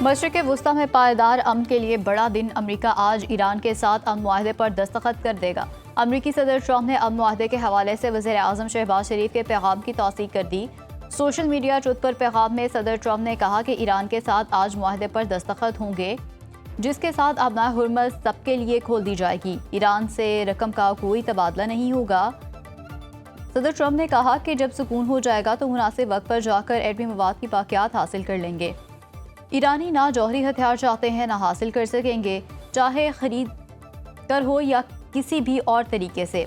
मशरिक़ वुस्ता में पायदार अमन के लिए बड़ा दिन। अमरीका आज ईरान के साथ अमन मुआहदे पर दस्तखत कर देगा। अमरीकी सदर ट्रंप ने अमन मुआहदे के हवाले से वज़ीर आज़म शहबाज शरीफ के पैगाम की तौसीक़ कर दी। सोशल मीडिया ट्रुथ पर पैगाम में सदर ट्रंप ने कहा कि ईरान के साथ आज मुआहदे पर दस्तखत होंगे, जिसके साथ अबनाए हुर्मुज़ सबके लिए खोल दी जाएगी। ईरान से रकम का कोई तबादला नहीं होगा। सदर ट्रंप ने कहा कि जब सुकून हो जाएगा तो मुनासिब वक्त पर जाकर एटमी मवाद की बाक़ियात हासिल कर लेंगे। ईरानी ना जौहरी हथियार चाहते हैं ना हासिल कर सकेंगे, चाहे खरीद कर हो या किसी भी और तरीके से।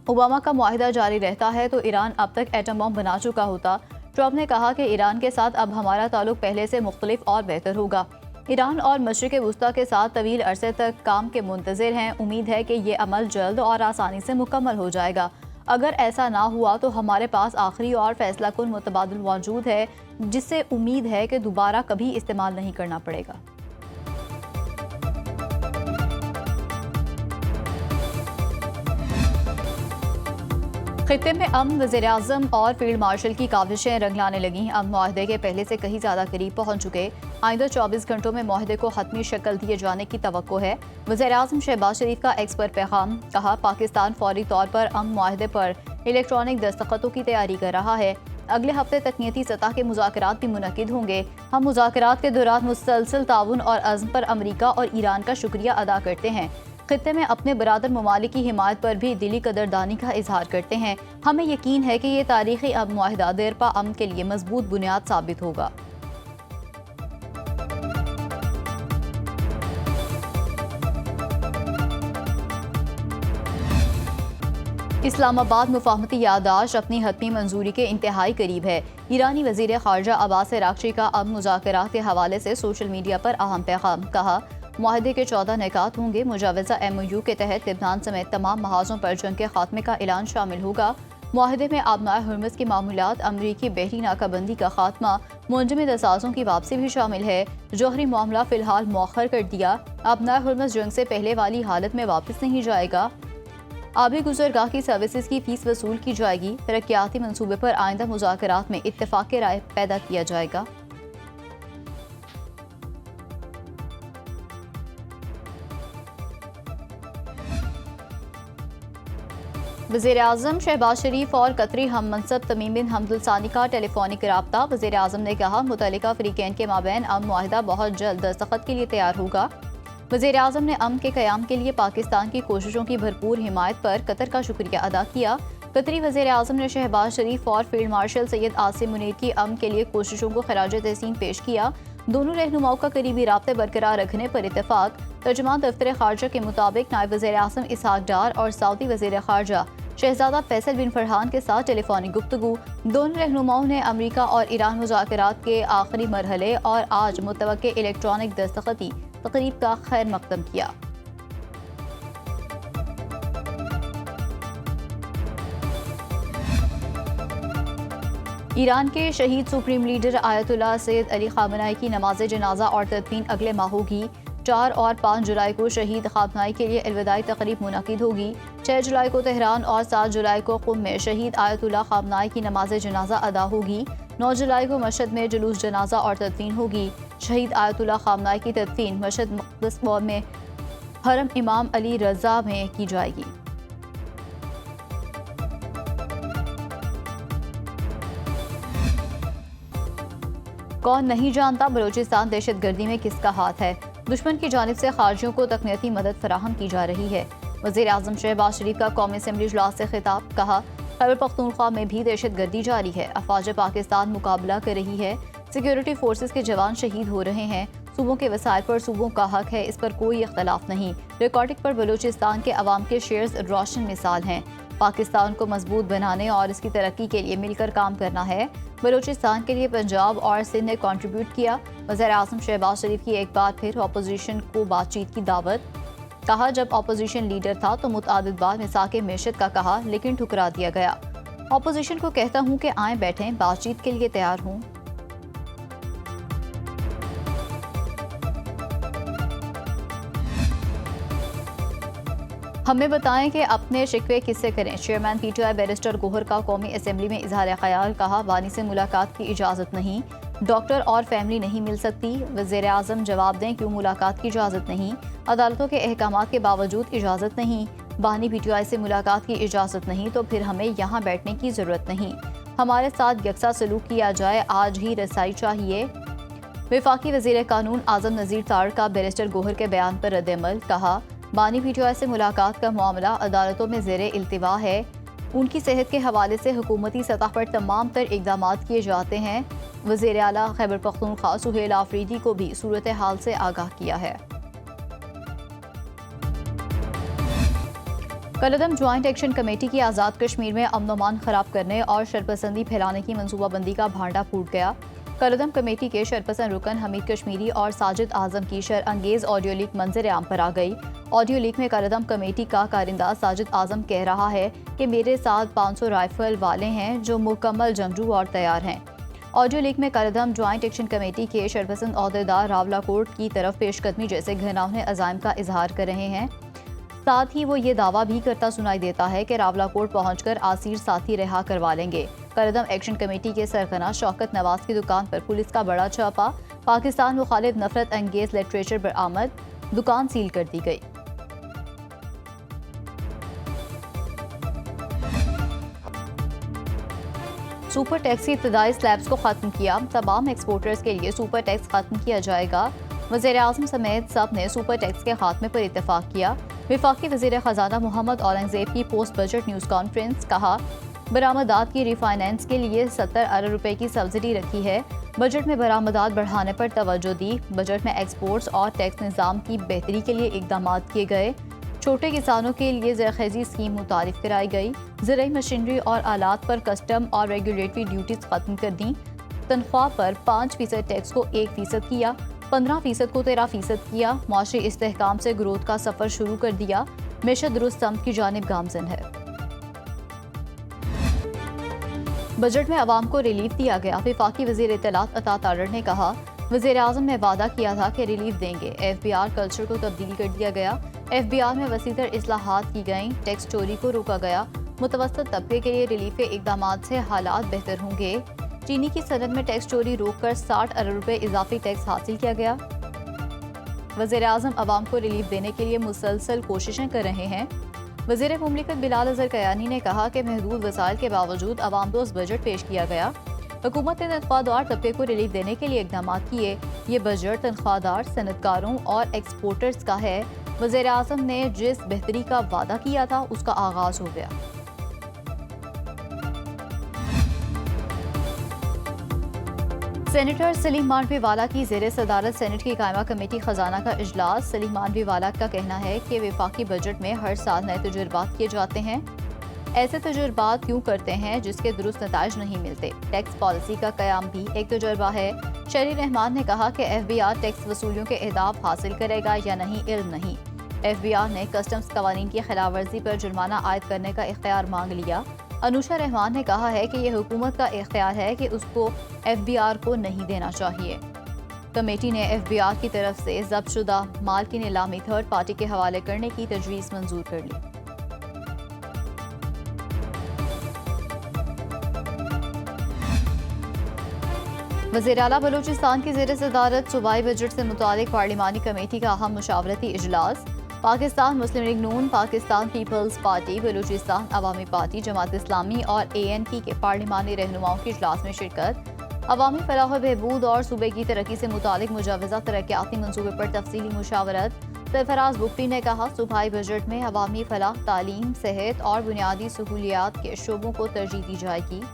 ओबामा का मुआहिदा जारी रहता है तो ईरान अब तक एटम बम बना चुका होता। ट्रंप ने कहा कि ईरान के साथ अब हमारा ताल्लुक पहले से मुख्तलिफ और बेहतर होगा। ईरान और मशरिक़ वुस्ता के साथ तवील अरसे तक काम के मुंतज़िर हैं। उम्मीद है कि ये अमल जल्द और आसानी से मुकम्मल हो जाएगा। अगर ऐसा ना हुआ तो हमारे पास आखिरी और फैसला कुन मुतबादिल मौजूद है, जिससे उम्मीद है कि दोबारा कभी इस्तेमाल नहीं करना पड़ेगा। खित्ते में अमन, वज़ीर-ए-आज़म और फील्ड मार्शल की काविशें रंग लाने लगीं। अमन मुआहदे के पहले से कहीं ज़्यादा करीब पहुंच चुके। आइंदा 24 घंटों में मुआहदे को हतमी शक्ल दिए जाने की तवक्को है। वज़ीर-ए-आज़म शहबाज शरीफ का एक्स पर पैगाम, कहा पाकिस्तान फौरी तौर पर अमन मुआहदे पर इलेक्ट्रॉनिक दस्तखतों की तैयारी कर रहा है। अगले हफ्ते तकनीकी सतह के मुज़ाकरात भी मुनक़िद होंगे। हम मुज़ाकरात के दौरान मुसलसल ताउन और अज़्म पर अमरीका और ईरान का शुक्रिया अदा करते हैं। खित्ते में अपने बरादर ममालिक की हिमायत पर भी दिली कदरदानी का इजहार करते हैं। हमें यकीन है कि ये तारीख़ी अमन मुआहिदा देरपा अमन के लिए मजबूत बुनियाद साबित होगा। इस्लामाबाद मुफाहमती यादाश्त अपनी हतमी मंजूरी के इंतहाई करीब है। ईरानी वज़ीर ख़ारजा अब्बास अराग़ची का अब मुज़ाकरात के हवाले से सोशल मीडिया पर अहम पैगाम, कहा मुआहदे के 14 निकात होंगे। मुजावजा MOU के तहत लिबनान समेत तमाम महाजों पर जंग के खात्मे का ऐलान शामिल होगा। मुआहदे में अबनाए हुर्मुज़ की मामूलात, अमरीकी बहरी नाकाबंदी का खात्मा, मुंजमद असासों की वापसी भी शामिल है। जौहरी मामला फिलहाल मौखर कर दिया। अबनाए हुर्मुज़ जंग से पहले वाली हालत में वापस नहीं जाएगा। आबी गुज़रगाह की सर्विसेज की फीस वसूल की जाएगी। तरक्याती मंसूबे पर आइंदा मुज़ाकरात में इत्तेफाक राय पैदा किया जाएगा। वज़ीर आज़म शहबाज शरीफ और कतरी हम मनसब तमीम बिन हमद सानी का टेलीफोनिक राब्ता। वज़ीर आज़म ने कहा मुतल्लिका फ़रीक़ैन के माबैन अमन मुआहिदा बहुत जल्द दस्तखत के लिए तैयार होगा। वज़ीर आज़म ने अमन के क़याम के लिए पाकिस्तान की कोशिशों की भरपूर हिमायत पर कतर का शुक्रिया अदा किया। कतरी वज़ीर आज़म ने शहबाज शरीफ और फील्ड मार्शल सैयद आसिम मुनीर की अमन के लिए कोशिशों को खराज तहसीन पेश किया। दोनों रहनुमाओं का करीबी राब्ते बरकरार रखने पर इत्तेफाक। तर्जुमान दफ्तर ख़ारजा के मुताबिक नायब वज़ीर आज़म इसहाक डार और सऊदी वज़ीर ख़ारजा शहजादा फैसल बिन फरहान के साथ टेलीफोनिक गुफ्तगू। दोनों रहनुमाओं ने अमरीका और ईरान मुज़ाकरात के आखिरी मरहले और आज मुतवक्के इलेक्ट्रॉनिक दस्तखती तकरीब का खैर मकदम किया। ईरान के शहीद supreme leader Ayatollah Syed Ali Khamenei की नमाज जनाजा और तदफीन अगले माह होगी। 4 और 5 जुलाई को शहीद ख़ामेनी के लिए अलविदाई तकरीब मुनक़िद होगी। 6 जुलाई को तेहरान और 7 जुलाई को क़ुम में शहीद आयतुल्लाह ख़ामेनी की नमाज जनाजा अदा होगी। 9 जुलाई को मशहद में जुलूस जनाजा और तदफीन होगी। शहीद आयतुल्लाह ख़ामेनी की तदफीन मशहद मुक़द्दस में हरम इमाम अली रज़ा में की जाएगी। कौन नहीं जानता बलूचिस्तान दहशतगर्दी में किसका हाथ है। दुश्मन की जानिब से खारजियों को तकनीकी मदद फराहम की जा रही है। वज़ीर आज़म शहबाज शरीफ का कौमी असम्बली इजलास से खिताब, कहा खैबर पख्तूनख्वा में भी दहशतगर्दी जारी है। अफवाज पाकिस्तान मुकाबला कर रही है। सिक्योरिटी फोर्सेस के जवान शहीद हो रहे हैं। सूबों के वसाइल पर सूबों का हक है, इस पर कोई इख्तलाफ नहीं। रिकॉर्डिंग पर बलूचिस्तान के अवाम के शेयर्स रोशन मिसाल हैं। पाकिस्तान को मजबूत बनाने और इसकी तरक्की के लिए मिलकर काम करना है। बलूचिस्तान के लिए पंजाब और सिंध ने कंट्रीब्यूट किया। वज़ीर आज़म शहबाज शरीफ की एक बार फिर अपोजिशन को बातचीत की दावत, कहा जब अपोजिशन लीडर था तो मुतअद्दिद बार मिसाक़े मेशत का कहा लेकिन ठुकरा दिया गया। अपोजिशन को कहता हूँ कि आएँ बैठें, बातचीत के लिए तैयार हूँ। हमें बताएं कि अपने शिकवे किससे करें। चेयरमैन PTI बैरिस्टर गोहर का कौमी असम्बली में इजहार ख्याल, कहा वानी से मुलाकात की इजाज़त नहीं। डॉक्टर और फैमिली नहीं मिल सकती। वज़ीर-ए-आज़म जवाब दें क्यों मुलाकात की इजाज़त नहीं। अदालतों के अहकामात के बावजूद इजाज़त नहीं। बानी PTI से मुलाकात की इजाज़त नहीं तो फिर हमें यहाँ बैठने की ज़रूरत नहीं। हमारे साथ यकसा सलूक किया जाए, आज ही रसाई चाहिए। वफाकी वज़ीर कानून आज़म नज़ीर तार का बैरिस्टर गोहर के बयान पर रद्द-ए-अमल। कहा, बानी PTI से मुलाकात का मामला अदालतों में ज़ेरे इल्तिवा है। उनकी सेहत के हवाले से हुकूमती सतह पर तमाम तर इक़दाम किए जाते हैं। वज़ीर आला खैबर पख्तूनख्वा सुहेल आफरीदी को भी सूरत हाल से आगाह किया है। कलअदम ज्वाइंट एक्शन कमेटी की आज़ाद कश्मीर में अमन अमान खराब करने और शरपसंदी फैलाने की मनसूबाबंदी का भांडा फूट गया। कलअदम कमेटी के शरपसंद रुकन हमीद कश्मीरी और साजिद आजम की शर अंगेज ऑडियो लीक मंजर आम पर आ गई। ऑडियो लीक में कलअदम कमेटी का कारिंदा साजिद आजम कह रहा है कि मेरे साथ 500 राइफल वाले हैं जो मुकम्मल जंगजू और तैयार हैं। ऑडियो लीक में कलअदम ज्वाइंट एक्शन कमेटी के शरपसंद अहदेदार रावला कोर्ट की तरफ पेशकदमी जैसे घिनौने अज़ाइम का इजहार कर रहे हैं। साथ ही वो ये दावा भी करता सुनाई देता है कि रावला कोर्ट पहुंचकर आसीर साथी रिहा करवा लेंगे। कलअदम एक्शन कमेटी के सरगना शौकत नवाज की दुकान पर पुलिस का बड़ा छापा। पाकिस्तान मुखालिफ नफरत अंगेज लिटरेचर बरामद, दुकान सील कर दी गई। सुपर टैक्स की इब्तदाई स्लैब्स को खत्म किया। तमाम एक्सपोर्टर्स के लिए सुपर टैक्स खत्म किया जाएगा। वज़ीर-ए-आज़म समेत सब ने सुपर टैक्स के खात्मे पर इत्तेफाक किया। वफाकी वज़ीर ख़जाना मोहम्मद औरंगज़ेब की पोस्ट बजट न्यूज़ कॉन्फ्रेंस। कहा, बरामदात की रिफाइनेंस के लिए 70 अरब रुपए की सब्सिडी रखी है। बजट में बरामदात बढ़ाने पर तवज्जो दी। बजट में एक्सपोर्ट्स और टैक्स निज़ाम की बेहतरी के लिए इक़दाम किए गए। छोटे किसानों के लिए ज़रख़ेज़ी स्कीम मुतारिफ कराई गई। ज़राई मशीनरी और आलात पर कस्टम और रेगुलेटरी ड्यूटीज़ ख़त्म कर दी। तनख्वाह पर 5% टैक्स को 1% किया, 15% को 13% किया। मुआशरी इस्तेहकाम से ग्रोथ का सफ़र शुरू कर दिया। मेशत दुरुस्त समत की जानिब गामज़न है। बजट में अवाम को रिलीफ दिया गया। वफाकी वज़ीर इत्तलात अता तारड़ ने कहा, वज़ीर-ए-आज़म ने वादा किया था कि रिलीफ देंगे। FBR कल्चर को तब्दील कर दिया गया। FBR में वसीतर इस्लाहात की गई। टैक्स चोरी को रोका गया। मुतवस्सित तबके के लिए रिलीफ के इक़दामात से हालात बेहतर होंगे। चीनी की सनद में टैक्स चोरी रोककर 60 अरब रुपए इजाफी टैक्स हासिल किया गया। वज़ीर-ए-आज़म अवाम को रिलीफ देने के लिए मुसलसल कोशिशें कर रहे हैं। वज़ीर मुमलिकत बिलाल अज़हर कयानी ने कहा कि महदूद वसाइल के बावजूद अवाम दोस्त बजट पेश किया गया। हुकूमत ने तनख्वाहदार तबके को रिलीफ देने के लिए इक़दाम किए। ये बजट तनख्वाहदार, सनतकारों और एक्सपोर्टर्स का है। वज़ीर-ए-आज़म ने जिस बेहतरी का वादा किया था उसका आगाज़ हो गया। सेनेटर सलीम मानवीवाला की ज़ेरे सदारत सेनेट की कायमा कमेटी खजाना का इजलास। सलीम मानवीवाला का कहना है कि वफाकी बजट में हर साल नए तजुर्बात किए जाते हैं। ऐसे तजुर्बात क्यों करते हैं जिसके दुरुस्त नताइज नहीं मिलते। टैक्स पॉलिसी का क़याम भी एक तजुर्बा है। शहरी रहमान ने कहा कि FBR टैक्स वसूलियों के अहदाफ हासिल करेगा या नहीं, इल्म नहीं। FBR ने कस्टम्स कवानीन की खिलाफ वर्जी पर जुर्माना आयद करने का इख्तियार मांग लिया। अनुषा रहमान ने कहा है कि यह हुकूमत का इख्तियार है कि उसको FBR को नहीं देना चाहिए। कमेटी ने FBR की तरफ से जब्त शुदा माल की नीलामी थर्ड पार्टी के हवाले करने की तजवीज़ मंजूर कर ली। वज़ीर आला बलूचिस्तान की ज़ेरे सदारत सूबाई बजट से मुतालिक पार्लिमानी कमेटी का अहम मुशावरती इजलास। पाकिस्तान मुस्लिम लीग नून, पाकिस्तान पीपल्स पार्टी, बलूचिस्तान अवामी पार्टी, जमात इस्लामी और ANP के पार्लिमानी रहनुमाओं की इजलास में शिरकत। अवामी फलाह व बहबूद और सूबे की तरक्की से मुतालिक मुजावजा तरक्याती मंसूबे पर तफसीली मुशावरत। सरफराज बुख्ती ने कहा, सूबाई बजट में अवामी फलाह, तालीम, सेहत और बुनियादी सहूलियात के शोबों को तरजीह दी जाएगी।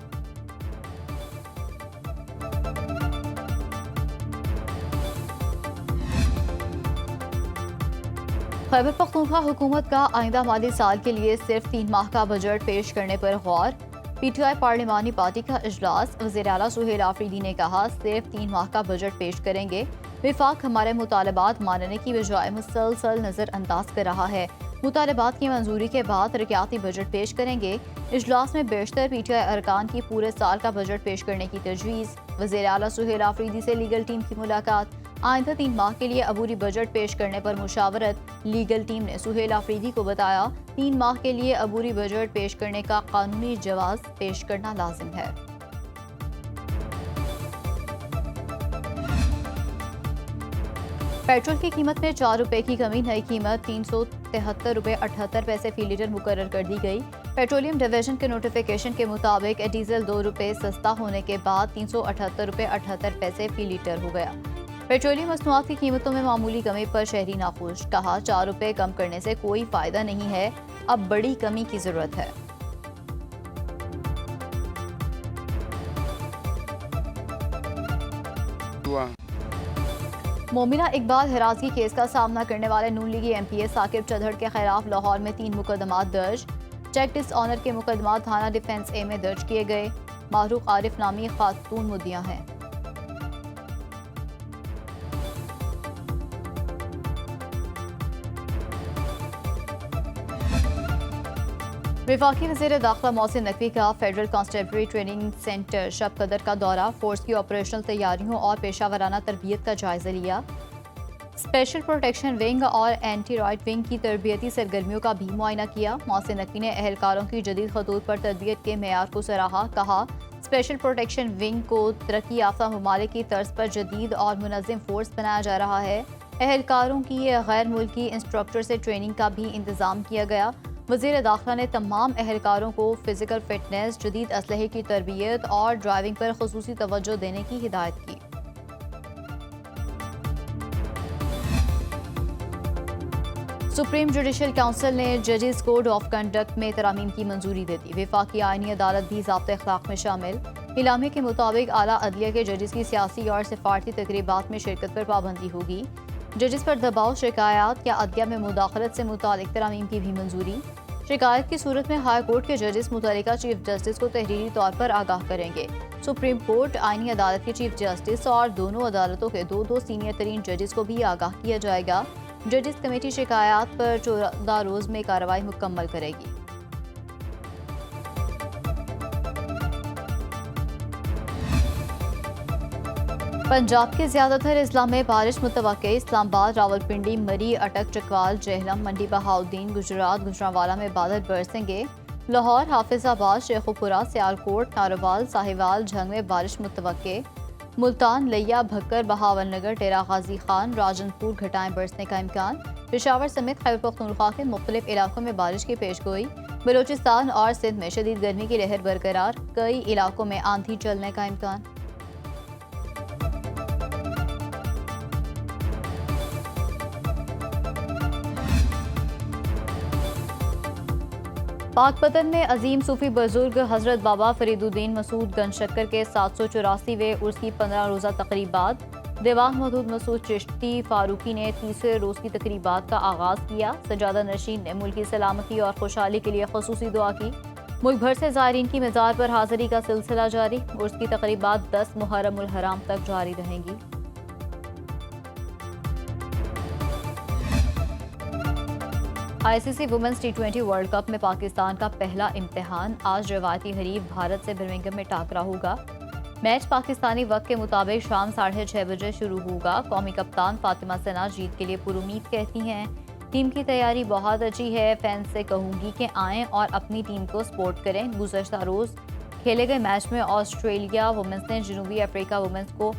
खैबर पख्तूनख्वा हुकूमत का आइंदा माली साल के लिए सिर्फ 3 माह का बजट पेश करने पर गौर। PTI पार्लिमानी पार्टी का इजलास। वज़ीर आला सुहेल आफरीदी ने कहा, सिर्फ 3 माह का बजट पेश करेंगे। विफाक हमारे मुतालबात मानने की बजाय मुसलसल नज़रअंदाज कर रहा है। मुतालबात की मंजूरी के बाद तरक्याती बजट पेश करेंगे। इजलास में बेशतर PTI अरकान की पूरे साल का बजट पेश करने की तजवीज़। वज़ीर आला सुहेल आफरीदी से लीगल टीम की मुलाकात। आइंदा 3 माह के लिए अबूरी बजट पेश करने पर मुशावरत। लीगल टीम ने सुहेल आफरीदी को बताया, 3 माह के लिए अबूरी बजट पेश करने का कानूनी जवाज़ पेश करना लाजिम है। पेट्रोल की कीमत में 4 रुपए की कमी, नई कीमत 373 रुपए 78 पैसे फी लीटर मुकर्रर कर दी गई। पेट्रोलियम डिवीजन के नोटिफिकेशन के मुताबिक डीजल 2 रुपए सस्ता होने के बाद 378 रुपए 78 पैसे फी लीटर हो गया। पेट्रोलियम मसनूआत की कीमतों में मामूली कमी पर शहरी नाखुश, कहा 4 रुपए कम करने से कोई फायदा नहीं है, अब बड़ी कमी की जरूरत है। मोमिना इकबाल हिरासगी केस का सामना करने वाले नून लीगी एमपीए साकिब चौधरी के खिलाफ लाहौर में 3 मुकदमात दर्ज। चेक डिसऑनर के मुकदमात थाना डिफेंस ए में दर्ज किए गए। मारूफ आरिफ नामी खातून मुद्दिया हैं। वफाकी वज़ीर दाखिला मोहसिन नकवी का फेडरल कांस्टेबलरी ट्रेनिंग सेंटर शब कदर का दौरा, फोर्स की ऑपरेशनल तैयारियों और पेशावराना तरबियत का जायजा लिया। स्पेशल प्रोटेक्शन विंग और एंटी राइट विंग की तरबियती सरगर्मियों का भी मुआयना किया। मोहसिन नकवी ने अहलकारों की जदीद खतूत पर तरबियत के मेयार को सराहा, कहा स्पेशल प्रोटेक्शन विंग को तरक्की याफ्ता ममालिक की तर्ज पर जदीद और मुनज़्ज़म फोर्स बनाया जा रहा है। अहलकारों की गैर मुल्की इंस्ट्रक्टर से ट्रेनिंग का भी इंतज़ाम किया गया। वज़ीर दाखिला ने तमाम अहलकारों को फिजिकल फिटनेस, जदीद असलहे की तरबियत और ड्राइविंग पर खुसूसी तवज्जो देने की हिदायत की। सुप्रीम जुडिशल काउंसिल ने जजेस कोड ऑफ कंडक्ट में तरामीम की मंजूरी दे दी। वफाकी आईनी अदालत भी ज़ाब्ते अखलाक में शामिल। इलामे के मुताबिक आला अदलिया के जजेस की सियासी और सिफारती तकरीबात में शिरकत पर पाबंदी होगी। जजेस पर दबाव, शिकायत या अदलिया में मुदाखलत से मुतालिक तरामीम की भी मंजूरी। शिकायत की सूरत में हाई कोर्ट के जजेस मुतल्लिका चीफ जस्टिस को तहरीरी तौर पर आगाह करेंगे। सुप्रीम कोर्ट, आईनी अदालत के चीफ जस्टिस और दोनों अदालतों के 2 सीनियर तरीन जजेस को भी आगाह किया जाएगा। जजेस कमेटी शिकायत पर 14 रोज में कार्रवाई मुकम्मल करेगी। पंजाब के ज्यादातर अजला में बारिश मुतवक्के। इस्लामाबाद, रावलपिंडी, मरी, अटक, चकवाल, जेहलम, मंडी बहाउद्दीन, गुजरात, गुजरांवाला में बादल बरसेंगे। लाहौर, हाफिजाबाद, शेखुपुरा, सियालकोट, नारोवाल, साहिवाल, झंग में बारिश मुतवक्के। मुल्तान, लिया, भक्कर, बहावलनगर, डेरा गाजी खान, राजनपुर घटाएं बरसने का इम्कान। पेशावर समेत खैबर पख्तूनख्वा के मुख्तलिफ इलाकों में बारिश की पेशगोई। बलूचिस्तान और सिंध में शदीद गर्मी की लहर बरकरार, कई इलाकों में आंधी चलने का इम्कान। पाकपतन में अजीम सूफी बुजुर्ग हजरत बाबा फरीदुद्दीन मसूद गंजशक्कर के 784वें उर्स की 15 रोज़ा तकरीबात। दीवान मौदूद मसूद चिश्ती फारूकी ने तीसरे रोज़ की तकरीबात का आगाज़ किया। सजादा नशीन ने मुल्क की सलामती और खुशहाली के लिए खुसूसी दुआ की। मुल्क भर से ज़ायरीन की मज़ार पर हाज़िरी का सिलसिला जारी। उर्स की तकरीबात 10 मुहर्रम उल हराम तक जारी रहेंगी। ICC women's T20 world cup में पाकिस्तान का पहला इम्तिहान। आज रवायती हरीफ भारत से बर्मिंघम में टाकरा होगा। मैच पाकिस्तानी वक्त के मुताबिक शाम 6:30 बजे शुरू होगा। कौमी कप्तान फातिमा सना जीत के लिए पुरुमीद कहती हैं, टीम की तैयारी बहुत अच्छी है। फैंस से कहूंगी कि आएँ और अपनी टीम को सपोर्ट करें। गुज़श्ता रोज़ खेले गए मैच में ऑस्ट्रेलिया वुमेन्स ने जनूबी अफ्रीका वुमेन्स को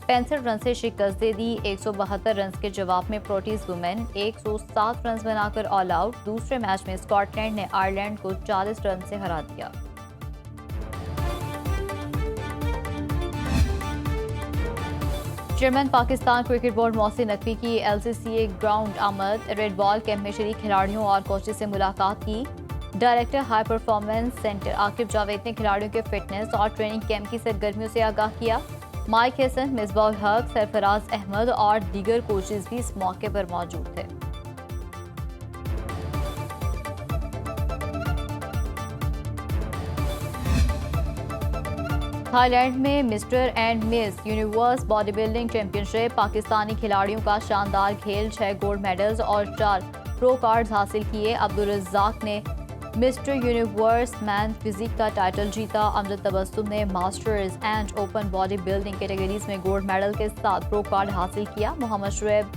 65 रन से शिकस्त दे दी। 172 रन के जवाब में प्रोटीज वुमेन 107 रन बनाकर ऑल आउट। दूसरे मैच में स्कॉटलैंड ने आयरलैंड को 40 रन से हरा दिया। Chairman Pakistan cricket board Mohsin Naqvi की LCCA ग्राउंड आमद। रेड बॉल कैंप में शरीक खिलाड़ियों और कोचेज से मुलाकात की। Director high performance centre Aqib Javed ने खिलाड़ियों के फिटनेस और ट्रेनिंग कैंप की सरगर्मियों से आगाह किया। माइक हसन, मिसबाह हक, सरफराज अहमद और दीगर कोचेज भी इस मौके पर मौजूद थे। थाईलैंड में mister and miss universe body building championship. Pakistani खिलाड़ियों का शानदार खेल, 6 गोल्ड मेडल्स और 4 प्रो कार्ड्स हासिल किए। अब्दुल रज़्ज़ाक ने मिस्टर यूनिवर्स मैन फिजिक का टाइटल जीता। अमजद तबस्सुम ने masters and open body building categories में गोल्ड मेडल के साथ प्रो कार्ड हासिल किया। मोहम्मद शुएब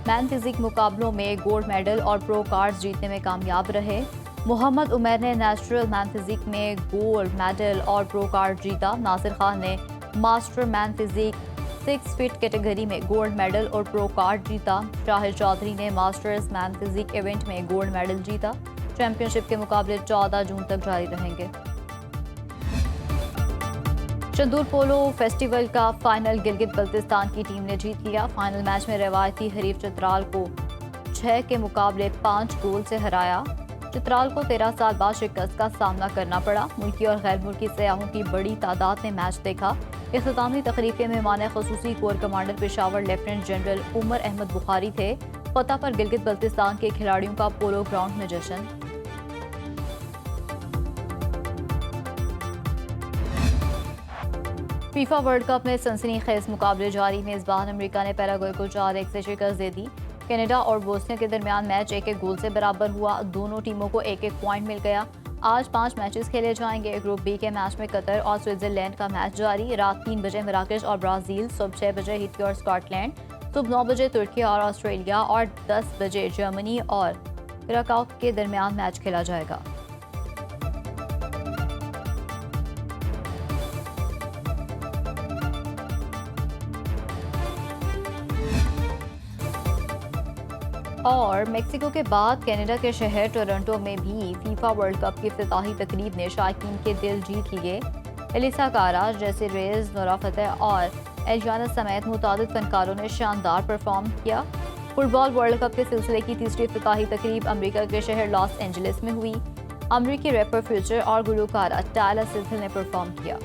मैन फिजिक मुकाबलों में गोल्ड मेडल और प्रो कार्ड्स जीतने में कामयाब रहे। मोहम्मद उमर ने नेचुरल मैन फिजिक में गोल्ड मेडल और प्रो कार्ड जीता। नासिर खान ने master man physique 6 feet category में गोल्ड मेडल और प्रो कार्ड जीता। शाहिद चौधरी ने मास्टर्स मैन फिजिक इवेंट में गोल्ड मेडल जीता। चैंपियनशिप के मुकाबले 14 जून तक जारी रहेंगे। चंदूर पोलो फेस्टिवल का फाइनल गिलगित बल्तिस्तान की टीम ने जीत लिया। फाइनल मैच में रवायती हरीफ चित्राल को 6 के मुकाबले 5 गोल से हराया। चित्राल को 13 साल बाद शिकस्त का सामना करना पड़ा। मुल्की और गैर मुल्की सयाहों की बड़ी तादाद ने मैच देखा। इख्तितामी तकरीब के मेहमान खसूसी corps commander Peshawar lieutenant general Umar Ahmad Bukhari थे। फतह पर गिलगित बल्तिस्तान के खिलाड़ियों का पोलो ग्राउंड में जश्न। फीफा वर्ल्ड कप में सनसनीखेज मुकाबले जारी। मेजबान अमेरिका ने पैराग्वे को 4-1 से शिकस्त दे दी। कनाडा और बोस्निया के दरमियान मैच 1-1 गोल से बराबर हुआ। दोनों टीमों को 1-1 पॉइंट मिल गया। आज 5 मैचेस खेले जाएंगे। ग्रुप बी के मैच में कतर और स्विट्जरलैंड का मैच जारी। रात 3 बजे मराकश और ब्राज़ील, सुबह 6 बजे हैती और स्कॉटलैंड, सुबह 9 बजे तुर्की और ऑस्ट्रेलिया और 10 बजे जर्मनी और क्राकाओ के दरमियान मैच खेला जाएगा। और मेक्सिको के बाद कनाडा के शहर टोरंटो में भी फीफा वर्ल्ड कप की इफ्तिताही तकरीब ने शायकीन के दिल जीत लिए। एलिसा कारा, जैसे रेज, नोरा फतेह और एलियाना समेत मुतादिद फनकारों ने शानदार परफॉर्म किया। फुटबॉल वर्ल्ड कप के सिलसिले की तीसरी इफ्तिताही तकरीब अमेरिका के शहर लॉस एंजलिस में हुई। अमेरिकी रैपर फ्यूचर और गुलकारा टायलर स्विफ्ट ने परफॉर्म किया।